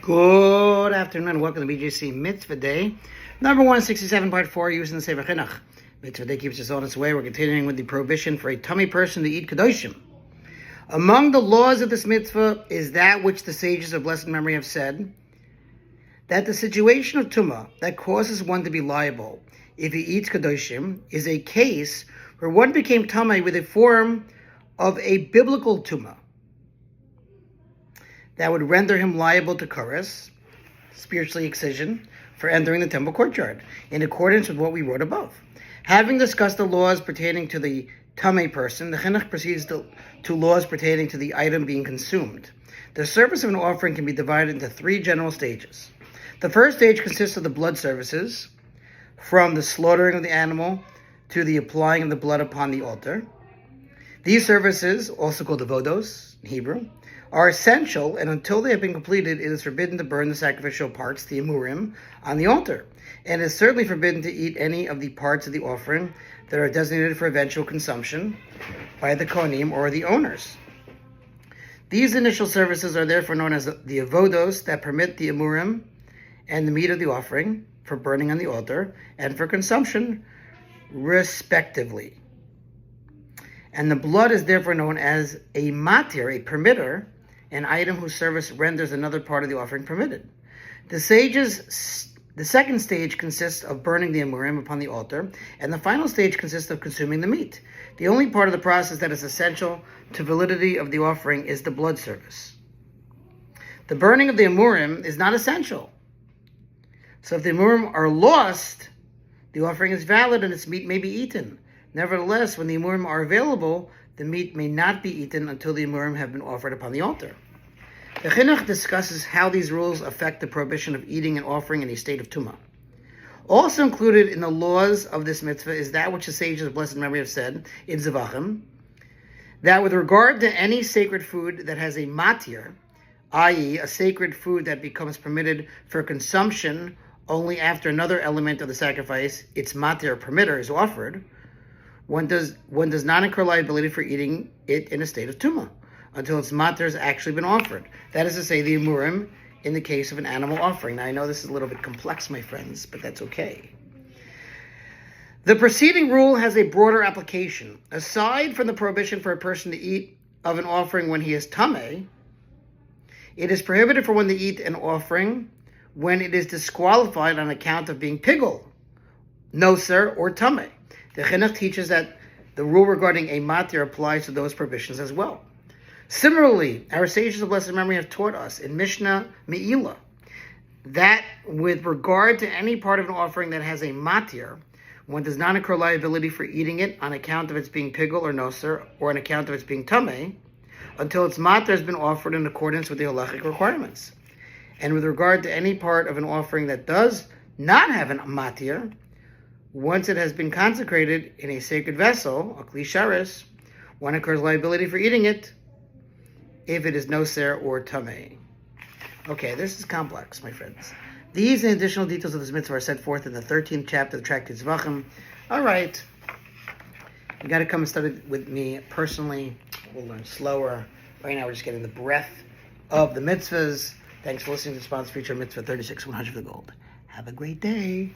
Good afternoon and welcome to BJC Mitzvah Day, number 167, part 4, using the Sefer HaChinuch. Mitzvah Day keeps us on its way. We're continuing with the prohibition for a tamei person to eat kodashim. Among the laws of this mitzvah is that which the sages of blessed memory have said, that the situation of tumah that causes one to be liable if he eats kodashim is a case where one became tamei with a form of a biblical tumah that would render him liable to kares, spiritually excision, for entering the temple courtyard, in accordance with what we wrote above. Having discussed the laws pertaining to the tamei person, the Chinuch proceeds to laws pertaining to the item being consumed. The service of an offering can be divided into three general stages. The first stage consists of the blood services, from the slaughtering of the animal to the applying of the blood upon the altar. These services, also called avodos in Hebrew, are essential, and until they have been completed, it is forbidden to burn the sacrificial parts, the emurim, on the altar. And it is certainly forbidden to eat any of the parts of the offering that are designated for eventual consumption by the kohanim or the owners. These initial services are therefore known as the avodos that permit the emurim and the meat of the offering for burning on the altar and for consumption, respectively. And the blood is therefore known as a matir, a permitter, an item whose service renders another part of the offering permitted. The second stage consists of burning the emurim upon the altar, and the final stage consists of consuming the meat. The only part of the process that is essential to validity of the offering is the blood service. The burning of the emurim is not essential. So if the emurim are lost, the offering is valid and its meat may be eaten. Nevertheless, when the emurim are available, the meat may not be eaten until the emurim have been offered upon the altar. The Chinuch discusses how these rules affect the prohibition of eating an offering in a state of tumah. Also included in the laws of this mitzvah is that which the sages of blessed memory have said in Zevachim, that with regard to any sacred food that has a matir, i.e., a sacred food that becomes permitted for consumption only after another element of the sacrifice, its matir permitter, is offered, one does not incur liability for eating it in a state of tumah until its matir has actually been offered. That is to say, the emurim in the case of an animal offering. Now, I know this is a little bit complex, my friends, but that's okay. The preceding rule has a broader application. Aside from the prohibition for a person to eat of an offering when he is tamei, it is prohibited for one to eat an offering when it is disqualified on account of being pigul, noser, or tamei. The Chinuch teaches that the rule regarding a matir applies to those prohibitions as well. Similarly, our sages of blessed memory have taught us in Mishnah Me'ilah that with regard to any part of an offering that has a matir, one does not incur liability for eating it on account of its being pigul or noser, or on account of its being tamei, until its matir has been offered in accordance with the halachic requirements. And with regard to any part of an offering that does not have a matir, once it has been consecrated in a sacred vessel, a kli sharis, one incurs liability for eating it if it is noser or tamei. Okay, this is complex, my friends. These and additional details of this mitzvah are set forth in the 13th chapter of the Tractate Zvachim. All right, you got to come and study with me personally. We'll learn slower. Right now, we're just getting the breath of the mitzvahs. Thanks for listening to the sponsor feature Mitzvah 36, 100 for the gold. Have a great day.